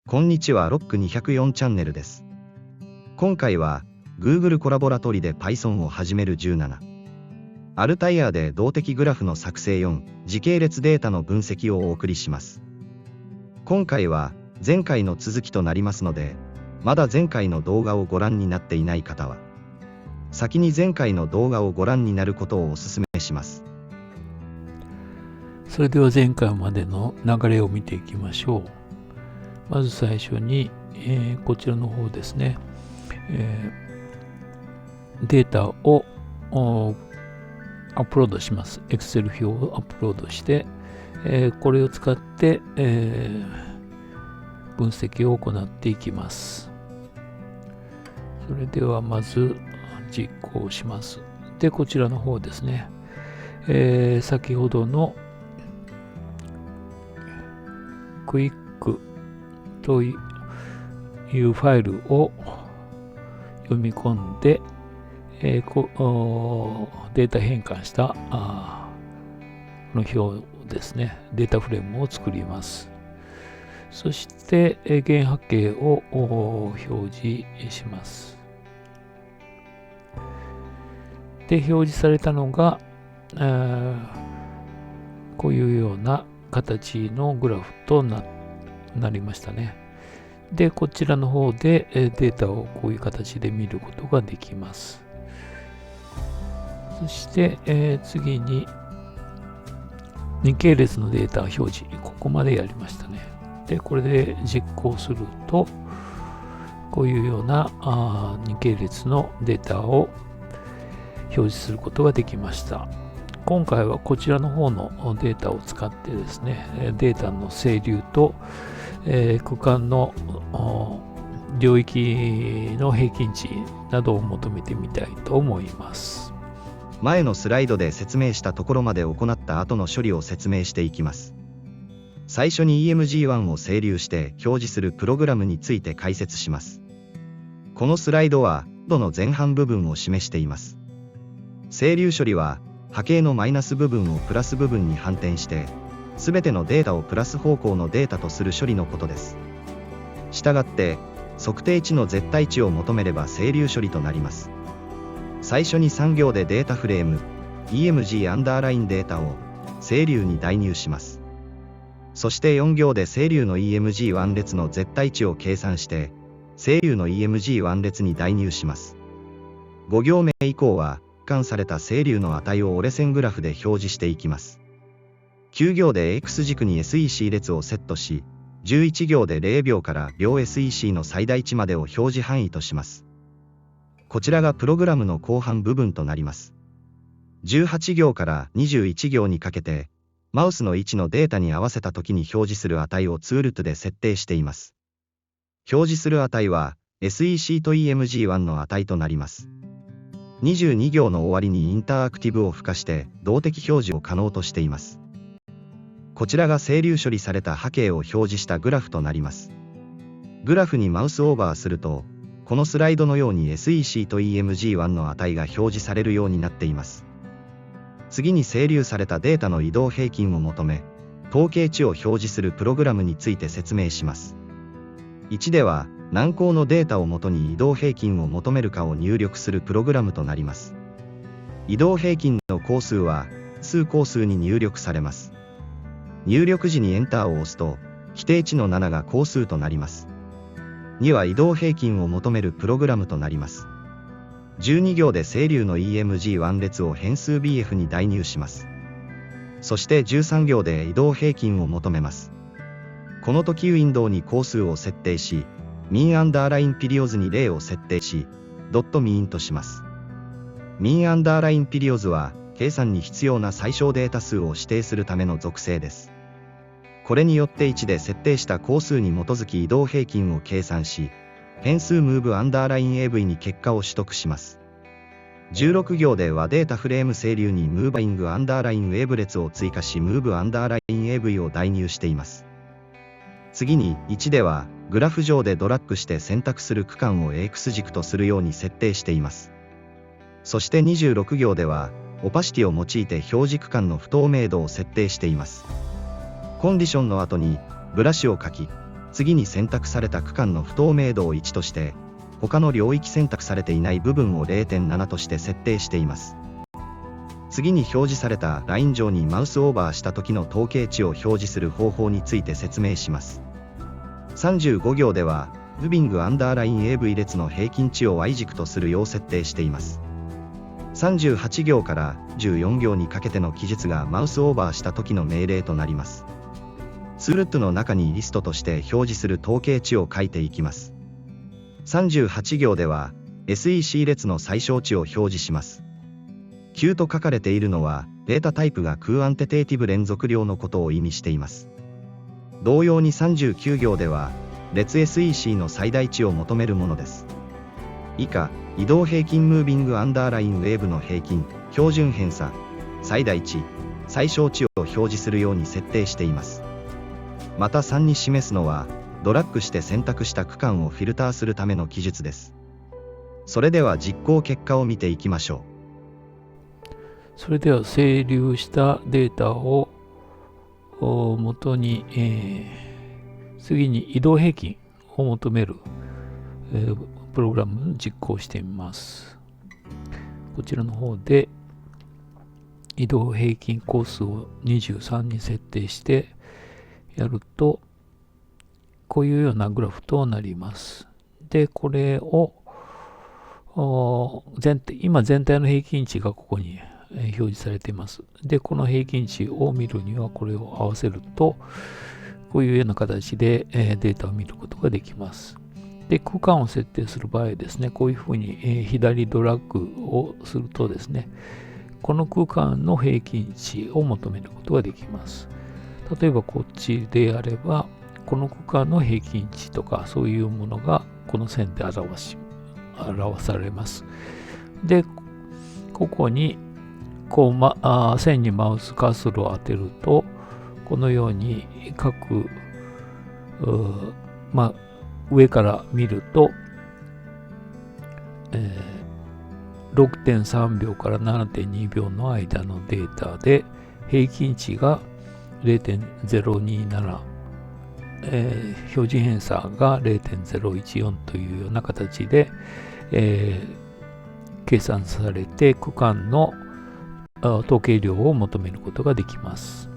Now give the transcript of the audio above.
こんにちは、ロック204チャンネルです。今回は Google コラボラトリで Python を始める17。アルタイヤーで動的グラフの作成4、時系列データの分析をお送りします。今回は前回の続きとなりますので、まだ前回の動画をご覧になっていない方は、先に前回の動画をご覧になることをお勧めします。それでは前回までの流れを見ていきましょう。まず最初に、こちらの方ですね、データをアップロードします。Excel 表をアップロードして、これを使って、分析を行っていきます。それではまず実行します。で、こちらの方ですね、先ほどのクイックというファイルを読み込んで、データ変換したこの表ですね、データフレームを作ります。そして原波形を表示します。で、表示されたのがこういうような形のグラフとなりましたね。で、こちらの方でデータをこういう形で見ることができます。そして、次に2系列のデータ表示、ここまでやりましたね。で、これで実行すると、こういうような2系列のデータを表示することができました。今回はこちらの方のデータを使ってですね、データの整流と、区間の領域の平均値などを求めてみたいと思います。前のスライドで説明したところまで行った後の処理を説明していきます。最初に EMG1 を整流して表示するプログラムについて解説します。このスライドはコードの前半部分を示しています。整流処理は波形のマイナス部分をプラス部分に反転して、すべてのデータをプラス方向のデータとする処理のことです。したがって、測定値の絶対値を求めれば整流処理となります。最初に3行でデータフレーム、EMG アンダーラインデータを整流に代入します。そして4行で整流の EMG1 列の絶対値を計算して、整流の EMG1 列に代入します。5行目以降は、換された整流の値を折れ線グラフで表示していきます。9行で X 軸に SEC 列をセットし、11行で0秒から秒 SEC の最大値までを表示範囲とします。こちらがプログラムの後半部分となります。18行から21行にかけて、マウスの位置のデータに合わせた時に表示する値をツールトで設定しています。表示する値は SEC と EMG1 の値となります。22行の終わりにインターアクティブを付加して動的表示を可能としています。こちらが整流処理された波形を表示したグラフとなります。グラフにマウスオーバーすると、このスライドのように SEC と EMG1 の値が表示されるようになっています。次に整流されたデータの移動平均を求め、統計値を表示するプログラムについて説明します。1では、何項のデータをもとに移動平均を求めるかを入力するプログラムとなります。移動平均の項数は数項数に入力されます。入力時にエンターを押すと、規定値の7が項数となります。2は移動平均を求めるプログラムとなります。12行で整流の EMG1 列を変数 BF に代入します。そして13行で移動平均を求めます。この時ウィンドウに項数を設定し、ミンアンダーラインピリオズに0を設定し、ドットミーンとします。ミンアンダーラインピリオズは、計算に必要な最小データ数を指定するための属性です。これによって1で設定した項数に基づき移動平均を計算し、変数ムーブアンダーライン AV に結果を取得します。16行ではデータフレーム整流にムーバイングアンダーラインウェーブ列を追加しムーブアンダーライン AV を代入しています。次に1では、グラフ上でドラッグして選択する区間を X 軸とするように設定しています。そして26行では、オパシティを用いて表示区間の不透明度を設定しています。コンディションの後にブラシを書き、次に選択された区間の不透明度を1として、他の領域選択されていない部分を 0.7 として設定しています。次に表示されたライン上にマウスオーバーした時の統計値を表示する方法について説明します。35行では、ムービングアンダーライン AV 列の平均値を Y 軸とするよう設定しています。38行から14行にかけての記述がマウスオーバーした時の命令となります。ツールットの中にリストとして表示する統計値を書いていきます。38行では、SEC 列の最小値を表示します。Q と書かれているのは、データタイプが空アンテテーティブ連続量のことを意味しています。同様に39行では、列 SEC の最大値を求めるものです。以下、移動平均ムービングアンダーラインウェーブの平均、標準偏差、最大値、最小値を表示するように設定しています。また3に示すのは、ドラッグして選択した区間をフィルターするための記述です。それでは実行結果を見ていきましょう。それでは整理したデータを元に、次に移動平均を求める、プログラムを実行してみます。こちらの方で移動平均コースを23に設定してやると、こういうようなグラフとなります。で、これを今全体の平均値がここに表示されています。で、この平均値を見るにはこれを合わせると、こういうような形でデータを見ることができます。で、区間を設定する場合ですね、こういうふうに左ドラッグをするとですね、この区間の平均値を求めることができます。例えばこっちであれば、この区間の平均値とかそういうものがこの線で表されます。で、ここに線にマウスカーソルを当てると、このように各上から見ると、6.3 秒から 7.2 秒の間のデータで平均値が 0.027、標準偏差が 0.014 というような形で、計算されて区間の統計量を求めることができます。